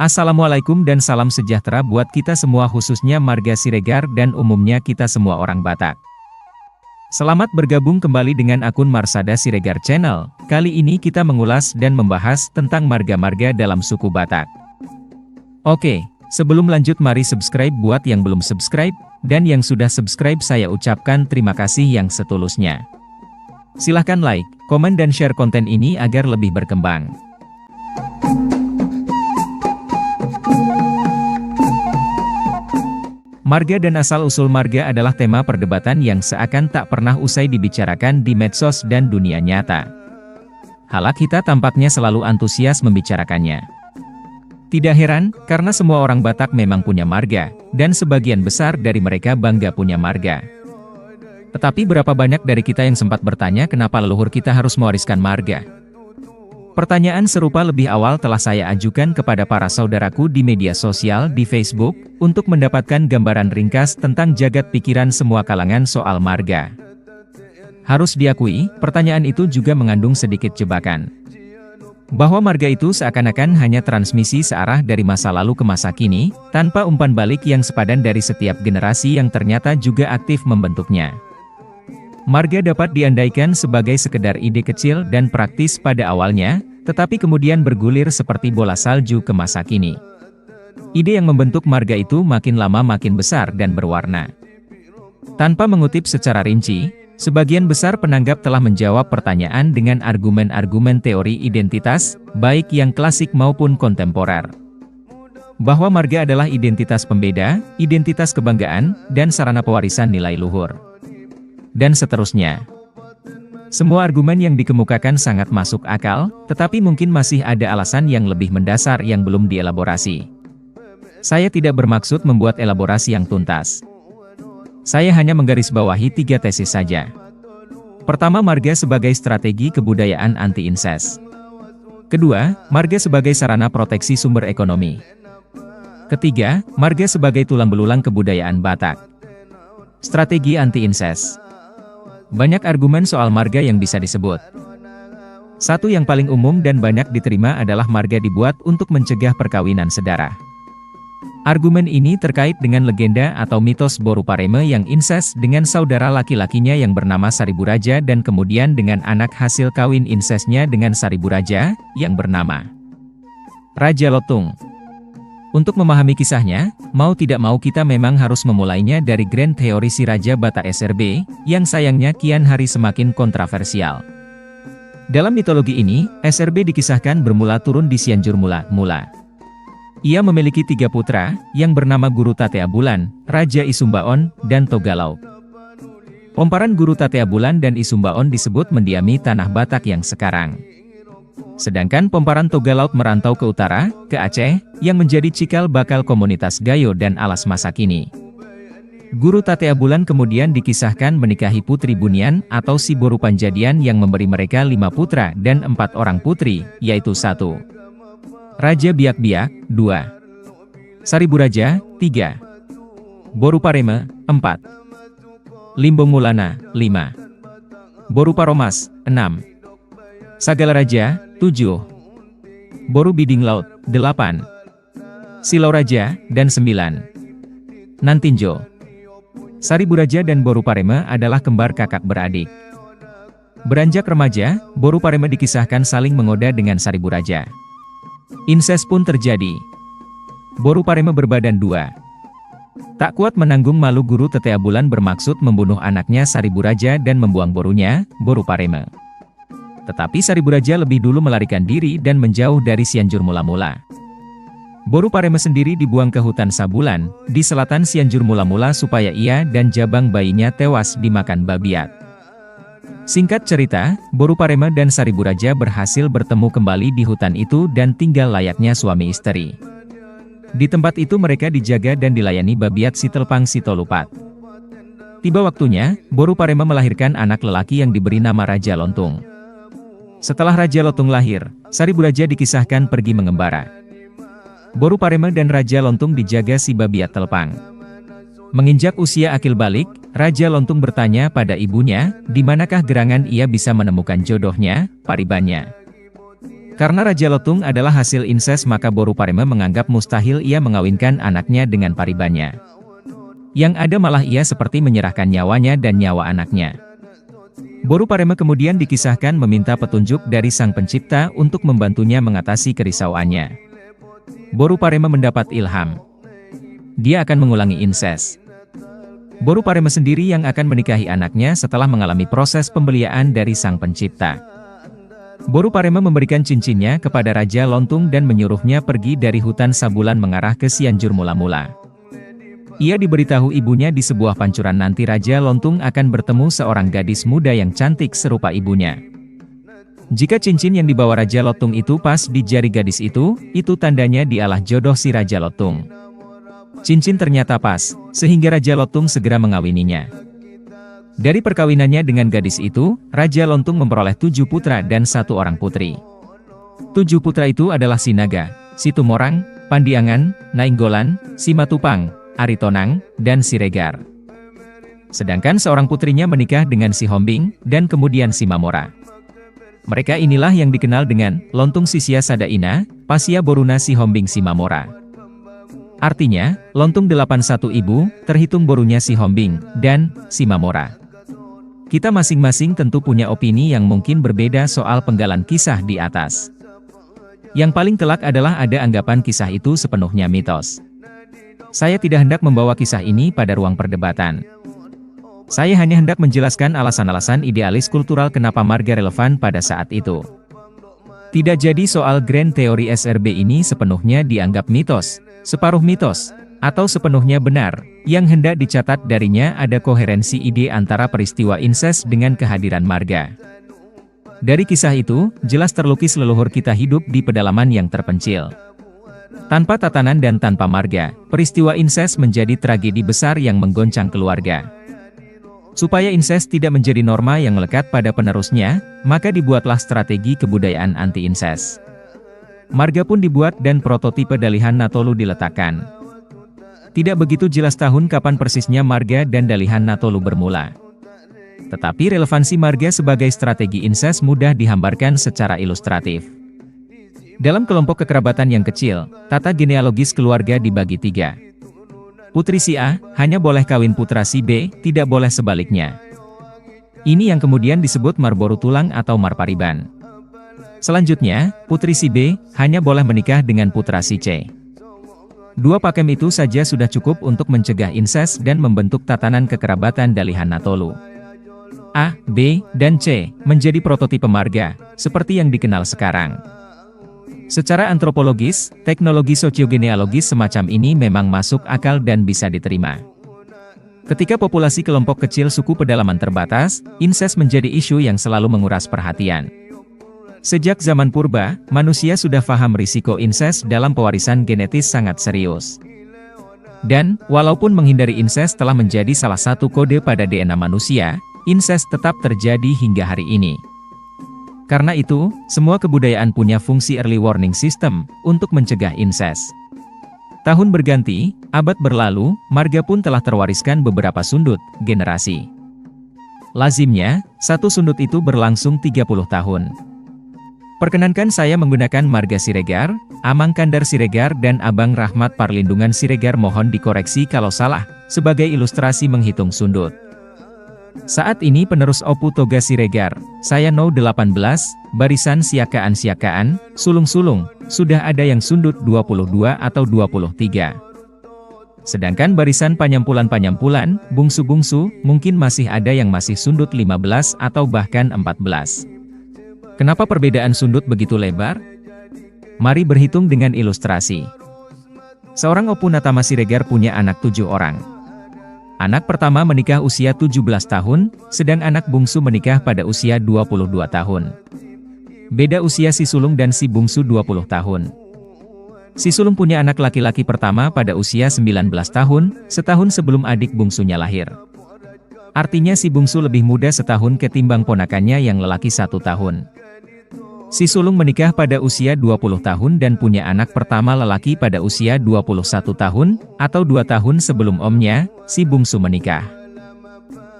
Assalamualaikum dan salam sejahtera buat kita semua khususnya marga Siregar dan umumnya kita semua orang Batak. Selamat bergabung kembali dengan akun Marsada Siregar Channel. Kali ini kita mengulas dan membahas tentang marga-marga dalam suku Batak. Oke, sebelum lanjut mari subscribe buat yang belum subscribe, dan yang sudah subscribe saya ucapkan terima kasih yang setulusnya. Silahkan like, komen dan share konten ini agar lebih berkembang. Marga dan asal-usul marga adalah tema perdebatan yang seakan tak pernah usai dibicarakan di medsos dan dunia nyata. Halak kita tampaknya selalu antusias membicarakannya. Tidak heran, karena semua orang Batak memang punya marga, dan sebagian besar dari mereka bangga punya marga. Tetapi berapa banyak dari kita yang sempat bertanya kenapa leluhur kita harus mewariskan marga? Pertanyaan serupa lebih awal telah saya ajukan kepada para saudaraku di media sosial di Facebook, untuk mendapatkan gambaran ringkas tentang jagat pikiran semua kalangan soal marga. Harus diakui, pertanyaan itu juga mengandung sedikit jebakan. Bahwa marga itu seakan-akan hanya transmisi searah dari masa lalu ke masa kini, tanpa umpan balik yang sepadan dari setiap generasi yang ternyata juga aktif membentuknya. Marga dapat diandaikan sebagai sekedar ide kecil dan praktis pada awalnya, tetapi kemudian bergulir seperti bola salju ke masa kini. Ide yang membentuk marga itu makin lama makin besar dan berwarna. Tanpa mengutip secara rinci, sebagian besar penanggap telah menjawab pertanyaan dengan argumen-argumen teori identitas, baik yang klasik maupun kontemporer. Bahwa marga adalah identitas pembeda, identitas kebanggaan, dan sarana pewarisan nilai luhur. Dan seterusnya. Semua argumen yang dikemukakan sangat masuk akal, tetapi mungkin masih ada alasan yang lebih mendasar yang belum dielaborasi. Saya tidak bermaksud membuat elaborasi yang tuntas. Saya hanya menggarisbawahi 3 tesis saja. Pertama, marga sebagai strategi kebudayaan anti-inses. Kedua, marga sebagai sarana proteksi sumber ekonomi. Ketiga, marga sebagai tulang belulang kebudayaan Batak. Strategi anti-inses. Banyak argumen soal marga yang bisa disebut. Satu yang paling umum dan banyak diterima adalah marga dibuat untuk mencegah perkawinan sedara. Argumen ini terkait dengan legenda atau mitos Boru Pareme yang inses dengan saudara laki-lakinya yang bernama Sariburaja dan kemudian dengan anak hasil kawin insesnya dengan Sariburaja, yang bernama Raja Lotung. Untuk memahami kisahnya, mau tidak mau kita memang harus memulainya dari grand teori si Raja Batak SRB, yang sayangnya kian hari semakin kontroversial. Dalam mitologi ini, SRB dikisahkan bermula turun di Cianjur mula. Ia memiliki 3 putra, yang bernama Guru Tatea Bulan, Raja Isumbaon, dan Togalauk. Pomparan Guru Tatea Bulan dan Isumbaon disebut mendiami tanah Batak yang sekarang. Sedangkan Pomparan Togalauk merantau ke utara, ke Aceh, yang menjadi cikal bakal komunitas Gayo dan Alas masa kini. Guru Tatea Bulan kemudian dikisahkan menikahi Putri Bunian atau si Boru Panjadian yang memberi mereka 5 putra dan 4 orang putri, yaitu 1. Raja Biak-Biak, 2. Sariburaja, 3. Boru Pareme, 4. Limbong Mulana, 5. Boru Paromas, 6. Sagala Raja, 7. Boru Biding Laut, 8. Silau Raja, dan 9. Nantinjo. Sariburaja dan Boru Pareme adalah kembar kakak beradik. Beranjak remaja, Boru Pareme dikisahkan saling menggoda dengan Sariburaja. Inses pun terjadi. Boru Pareme berbadan 2. Tak kuat menanggung malu, Guru Tatea Bulan bermaksud membunuh anaknya Sariburaja dan membuang borunya, Boru Pareme. Tetapi Sariburaja lebih dulu melarikan diri dan menjauh dari Cianjur mula-mula. Boru Pareme sendiri dibuang ke hutan Sabulan, di selatan Cianjur mula-mula supaya ia dan jabang bayinya tewas dimakan babiat. Singkat cerita, Boru Pareme dan Sariburaja berhasil bertemu kembali di hutan itu dan tinggal layaknya suami istri. Di tempat itu mereka dijaga dan dilayani babiat si Telpang si Tolupat. Tiba waktunya, Boru Pareme melahirkan anak lelaki yang diberi nama Raja Lontung. Setelah Raja Lotung lahir, Sariburaja dikisahkan pergi mengembara. Boru Pareme dan Raja Lontung dijaga si babiat Telpang. Menginjak usia akil balik, Raja Lontung bertanya pada ibunya, di manakah gerangan ia bisa menemukan jodohnya, paribannya. Karena Raja Lotung adalah hasil inses, maka Boruparema menganggap mustahil ia mengawinkan anaknya dengan Paribanya. Yang ada malah ia seperti menyerahkan nyawanya dan nyawa anaknya. Boruparema kemudian dikisahkan meminta petunjuk dari Sang Pencipta untuk membantunya mengatasi kerisauannya. Boruparema mendapat ilham. Dia akan mengulangi inses. Boruparema sendiri yang akan menikahi anaknya setelah mengalami proses pembeliaan dari Sang Pencipta. Boruparema memberikan cincinnya kepada Raja Lontung dan menyuruhnya pergi dari hutan Sabulan mengarah ke Cianjur mula-mula. Ia diberitahu ibunya di sebuah pancuran nanti Raja Lontung akan bertemu seorang gadis muda yang cantik serupa ibunya. Jika cincin yang dibawa Raja Lotung itu pas di jari gadis itu tandanya dialah jodoh si Raja Lotung. Cincin ternyata pas, sehingga Raja Lotung segera mengawininya. Dari perkawinannya dengan gadis itu, Raja Lontung memperoleh 7 putra dan 1 orang putri. 7 putra itu adalah Si Naga, Si Tumorang, Pandiangan, Nainggolan, Si Matupang, Aritonang, dan Si Regar. Sedangkan seorang putrinya menikah dengan Si Hombing, dan kemudian Si Mamora. Mereka inilah yang dikenal dengan Lontung Sisia Sadaina, Pasia Boruna Si Hombing Si Mamora. Artinya, Lontung 81 ibu, terhitung borunya Si Hombing, dan Si Mamora. Kita masing-masing tentu punya opini yang mungkin berbeda soal penggalan kisah di atas. Yang paling telak adalah ada anggapan kisah itu sepenuhnya mitos. Saya tidak hendak membawa kisah ini pada ruang perdebatan. Saya hanya hendak menjelaskan alasan-alasan idealis kultural kenapa marga relevan pada saat itu. Tidak jadi soal grand teori SRB ini sepenuhnya dianggap mitos, separuh mitos, atau sepenuhnya benar. Yang hendak dicatat darinya ada koherensi ide antara peristiwa inses dengan kehadiran marga. Dari kisah itu, jelas terlukis leluhur kita hidup di pedalaman yang terpencil. Tanpa tatanan dan tanpa marga, peristiwa inses menjadi tragedi besar yang menggoncang keluarga. Supaya inses tidak menjadi norma yang melekat pada penerusnya, maka dibuatlah strategi kebudayaan anti-inses. Marga pun dibuat dan prototipe Dalihan Natolu diletakkan. Tidak begitu jelas tahun kapan persisnya marga dan Dalihan Natolu bermula. Tetapi relevansi marga sebagai strategi inses mudah dihambarkan secara ilustratif. Dalam kelompok kekerabatan yang kecil, tata genealogis keluarga dibagi 3. Putri si A hanya boleh kawin putra si B, tidak boleh sebaliknya. Ini yang kemudian disebut Marboru Tulang atau Marpariban. Selanjutnya, putri si B hanya boleh menikah dengan putra si C. 2 pakem itu saja sudah cukup untuk mencegah inses dan membentuk tatanan kekerabatan Dalihan Natolu. A, B, dan C menjadi prototipe marga, seperti yang dikenal sekarang. Secara antropologis, teknologi sosiogenealogis semacam ini memang masuk akal dan bisa diterima. Ketika populasi kelompok kecil suku pedalaman terbatas, inses menjadi isu yang selalu menguras perhatian. Sejak zaman purba, manusia sudah paham risiko inses dalam pewarisan genetis sangat serius. Dan, walaupun menghindari inses telah menjadi salah satu kode pada DNA manusia, inses tetap terjadi hingga hari ini. Karena itu, semua kebudayaan punya fungsi early warning system untuk mencegah inses. Tahun berganti, abad berlalu, marga pun telah terwariskan beberapa sundut, generasi. Lazimnya, satu sundut itu berlangsung 30 tahun. Perkenankan saya menggunakan marga Siregar, Amang Kandar Siregar dan Abang Rahmat Parlindungan Siregar, mohon dikoreksi kalau salah, sebagai ilustrasi menghitung sundut. Saat ini penerus Opu Toga Siregar, saya No 18, barisan siakaan-siakaan, sulung-sulung, sudah ada yang sundut 22 atau 23. Sedangkan barisan panyampulan-panyampulan, bungsu-bungsu, mungkin masih ada yang masih sundut 15 atau bahkan 14. Kenapa perbedaan sundut begitu lebar? Mari berhitung dengan ilustrasi. Seorang Opu Natama Siregar punya anak 7 orang. Anak pertama menikah usia 17 tahun, sedang anak bungsu menikah pada usia 22 tahun. Beda usia si sulung dan si bungsu 20 tahun. Si sulung punya anak laki-laki pertama pada usia 19 tahun, setahun sebelum adik bungsunya lahir. Artinya si bungsu lebih muda setahun ketimbang ponakannya yang lelaki 1 tahun. Si sulung menikah pada usia 20 tahun dan punya anak pertama lelaki pada usia 21 tahun, atau 2 tahun sebelum omnya, si bungsu menikah.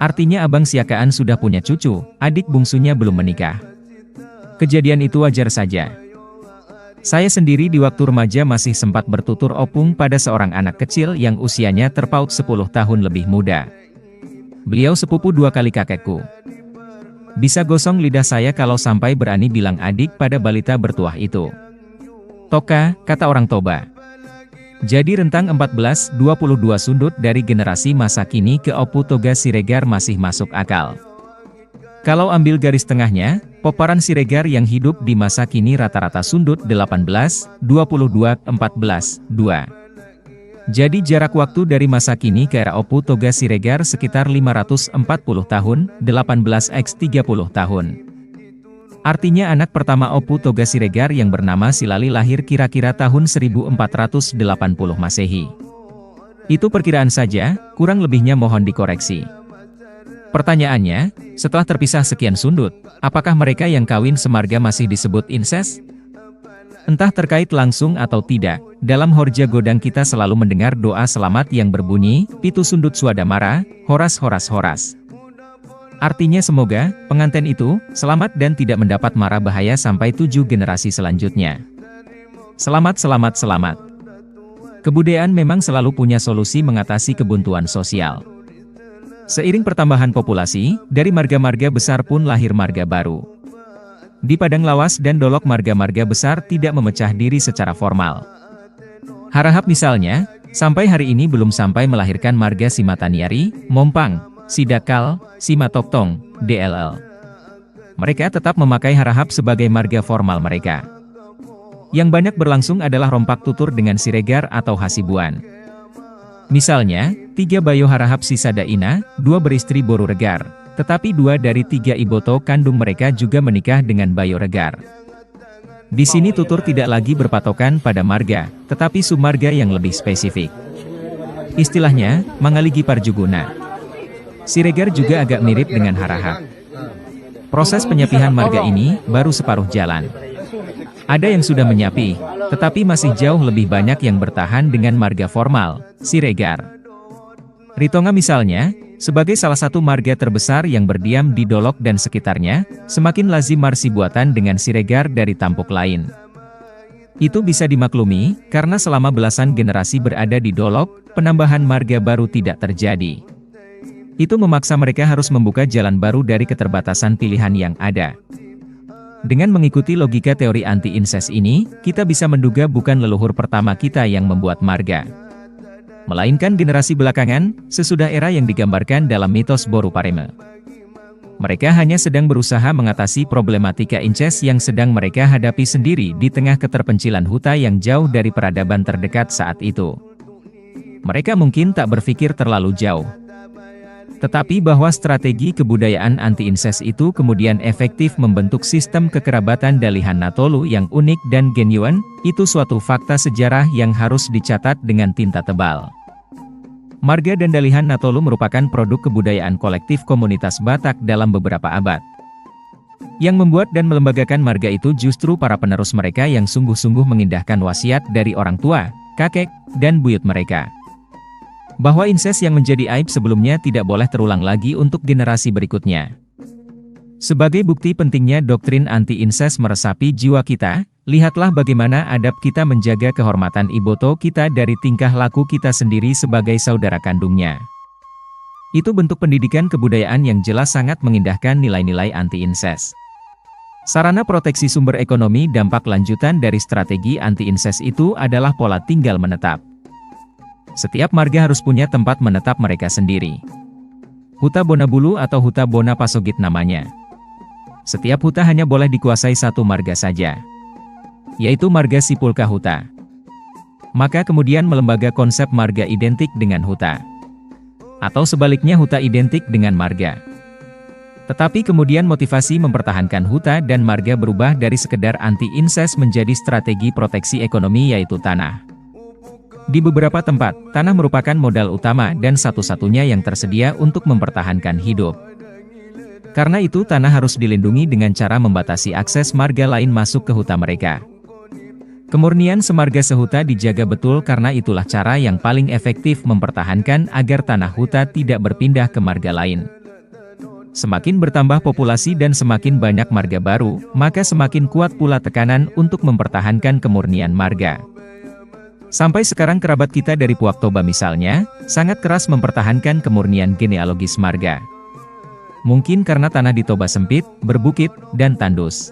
Artinya abang siakaan sudah punya cucu, adik bungsunya belum menikah. Kejadian itu wajar saja. Saya sendiri di waktu remaja masih sempat bertutur opung pada seorang anak kecil yang usianya terpaut 10 tahun lebih muda. Beliau sepupu 2 kali kakekku. Bisa gosong lidah saya kalau sampai berani bilang adik pada balita bertuah itu. Toka, kata orang Toba. Jadi rentang 14-22 sundut dari generasi masa kini ke Opu Toga Siregar masih masuk akal. Kalau ambil garis tengahnya, poparan Siregar yang hidup di masa kini rata-rata sundut 18, 22, 14, 2. Jadi jarak waktu dari masa kini ke era Opu Toga Siregar sekitar 540 tahun, 18x30 tahun. Artinya anak pertama Opu Toga Siregar yang bernama Silali lahir kira-kira tahun 1480 Masehi. Itu perkiraan saja, kurang lebihnya mohon dikoreksi. Pertanyaannya, setelah terpisah sekian sundut, apakah mereka yang kawin semarga masih disebut inses? Entah terkait langsung atau tidak, dalam Horja Godang kita selalu mendengar doa selamat yang berbunyi, Pitu Sundut Swadamara, Horas Horas Horas. Artinya semoga, pengantin itu, selamat dan tidak mendapat mara bahaya sampai 7 generasi selanjutnya. Selamat selamat selamat. Kebudayaan memang selalu punya solusi mengatasi kebuntuan sosial. Seiring pertambahan populasi, dari marga-marga besar pun lahir marga baru. Di Padang Lawas dan Dolok marga-marga besar tidak memecah diri secara formal. Harahap misalnya, sampai hari ini belum sampai melahirkan marga Simataniari, Mompang, Sidakal, Simatoktong, DLL. Mereka tetap memakai Harahap sebagai marga formal mereka. Yang banyak berlangsung adalah rompak tutur dengan Siregar atau Hasibuan. Misalnya, 3 Bayo Harahap Sisadaina, 2 beristri Boru Regar, tetapi 2 dari 3 iboto kandung mereka juga menikah dengan Bayo Regar. Di sini tutur tidak lagi berpatokan pada marga, tetapi sumarga yang lebih spesifik. Istilahnya, Mangaligi Parjuguna. Siregar juga agak mirip dengan Harahap. Proses penyapihan marga ini baru separuh jalan. Ada yang sudah menyapi, tetapi masih jauh lebih banyak yang bertahan dengan marga formal, Siregar. Ritonga misalnya, sebagai salah satu marga terbesar yang berdiam di Dolok dan sekitarnya, semakin lazim marsi buatan dengan Siregar dari tampuk lain. Itu bisa dimaklumi, karena selama belasan generasi berada di Dolok, penambahan marga baru tidak terjadi. Itu memaksa mereka harus membuka jalan baru dari keterbatasan pilihan yang ada. Dengan mengikuti logika teori anti-inses ini, kita bisa menduga bukan leluhur pertama kita yang membuat marga, melainkan generasi belakangan, sesudah era yang digambarkan dalam mitos Boru Pareme. Mereka hanya sedang berusaha mengatasi problematika inces yang sedang mereka hadapi sendiri di tengah keterpencilan huta yang jauh dari peradaban terdekat saat itu. Mereka mungkin tak berpikir terlalu jauh. Tetapi bahwa strategi kebudayaan anti-inses itu kemudian efektif membentuk sistem kekerabatan Dalihan Natolu yang unik dan genuine, itu suatu fakta sejarah yang harus dicatat dengan tinta tebal. Marga dan Dalihan Natolu merupakan produk kebudayaan kolektif komunitas Batak dalam beberapa abad. Yang membuat dan melembagakan marga itu justru para penerus mereka yang sungguh-sungguh mengindahkan wasiat dari orang tua, kakek, dan buyut mereka. Bahwa inses yang menjadi aib sebelumnya tidak boleh terulang lagi untuk generasi berikutnya. Sebagai bukti pentingnya doktrin anti-inses meresapi jiwa kita, lihatlah bagaimana adab kita menjaga kehormatan iboto kita dari tingkah laku kita sendiri sebagai saudara kandungnya. Itu bentuk pendidikan kebudayaan yang jelas sangat mengindahkan nilai-nilai anti-inses. Sarana proteksi sumber ekonomi dampak lanjutan dari strategi anti-inses itu adalah pola tinggal menetap. Setiap marga harus punya tempat menetap mereka sendiri. Huta Bonabulu atau Huta Bona Pasogit namanya. Setiap huta hanya boleh dikuasai satu marga saja, yaitu marga Sipulka Huta. Maka kemudian melembaga konsep marga identik dengan huta. Atau sebaliknya huta identik dengan marga. Tetapi kemudian motivasi mempertahankan huta dan marga berubah dari sekedar anti-inses menjadi strategi proteksi ekonomi yaitu tanah. Di beberapa tempat, tanah merupakan modal utama dan satu-satunya yang tersedia untuk mempertahankan hidup. Karena itu tanah harus dilindungi dengan cara membatasi akses marga lain masuk ke huta mereka. Kemurnian semarga sehuta dijaga betul karena itulah cara yang paling efektif mempertahankan agar tanah huta tidak berpindah ke marga lain. Semakin bertambah populasi dan semakin banyak marga baru, maka semakin kuat pula tekanan untuk mempertahankan kemurnian marga. Sampai sekarang kerabat kita dari Puak Toba misalnya, sangat keras mempertahankan kemurnian genealogis marga. Mungkin karena tanah di Toba sempit, berbukit, dan tandus.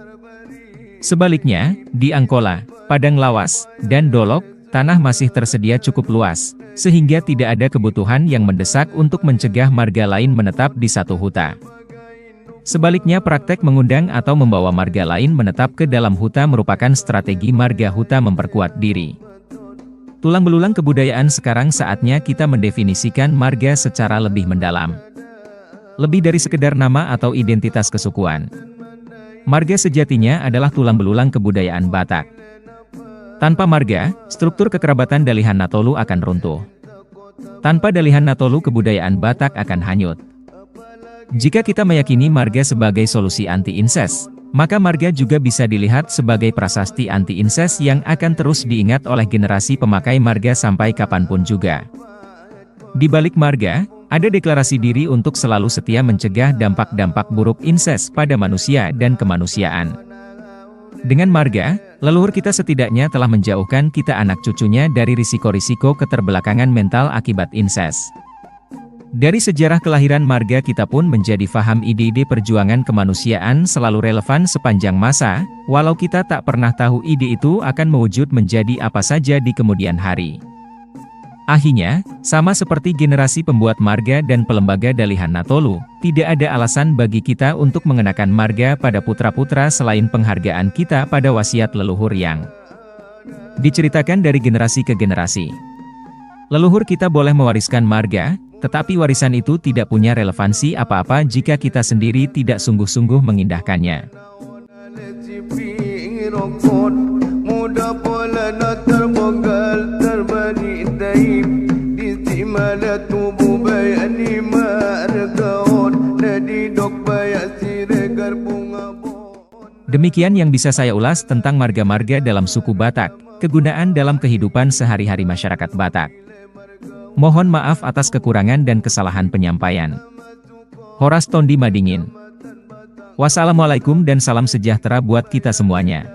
Sebaliknya, di Angkola, Padang Lawas, dan Dolok, tanah masih tersedia cukup luas, sehingga tidak ada kebutuhan yang mendesak untuk mencegah marga lain menetap di satu huta. Sebaliknya praktek mengundang atau membawa marga lain menetap ke dalam huta merupakan strategi marga huta memperkuat diri. Tulang belulang kebudayaan sekarang saatnya kita mendefinisikan marga secara lebih mendalam. Lebih dari sekedar nama atau identitas kesukuan. Marga sejatinya adalah tulang belulang kebudayaan Batak. Tanpa marga, struktur kekerabatan Dalihan Natolu akan runtuh. Tanpa Dalihan Natolu kebudayaan Batak akan hanyut. Jika kita meyakini marga sebagai solusi anti-inses, maka marga juga bisa dilihat sebagai prasasti anti-inses yang akan terus diingat oleh generasi pemakai marga sampai kapanpun juga. Di balik marga, ada deklarasi diri untuk selalu setia mencegah dampak-dampak buruk inses pada manusia dan kemanusiaan. Dengan marga, leluhur kita setidaknya telah menjauhkan kita anak cucunya dari risiko-risiko keterbelakangan mental akibat inses. Dari sejarah kelahiran marga kita pun menjadi faham ide-ide perjuangan kemanusiaan selalu relevan sepanjang masa, walau kita tak pernah tahu ide itu akan mewujud menjadi apa saja di kemudian hari. Akhirnya, sama seperti generasi pembuat marga dan pelembaga Dalihan Natolu, tidak ada alasan bagi kita untuk mengenakan marga pada putra-putra selain penghargaan kita pada wasiat leluhur yang diceritakan dari generasi ke generasi. Leluhur kita boleh mewariskan marga, tetapi warisan itu tidak punya relevansi apa-apa jika kita sendiri tidak sungguh-sungguh mengindahkannya. Demikian yang bisa saya ulas tentang marga-marga dalam suku Batak, kegunaan dalam kehidupan sehari-hari masyarakat Batak. Mohon maaf atas kekurangan dan kesalahan penyampaian. Horas Tondi Madingin. Wassalamualaikum dan salam sejahtera buat kita semuanya.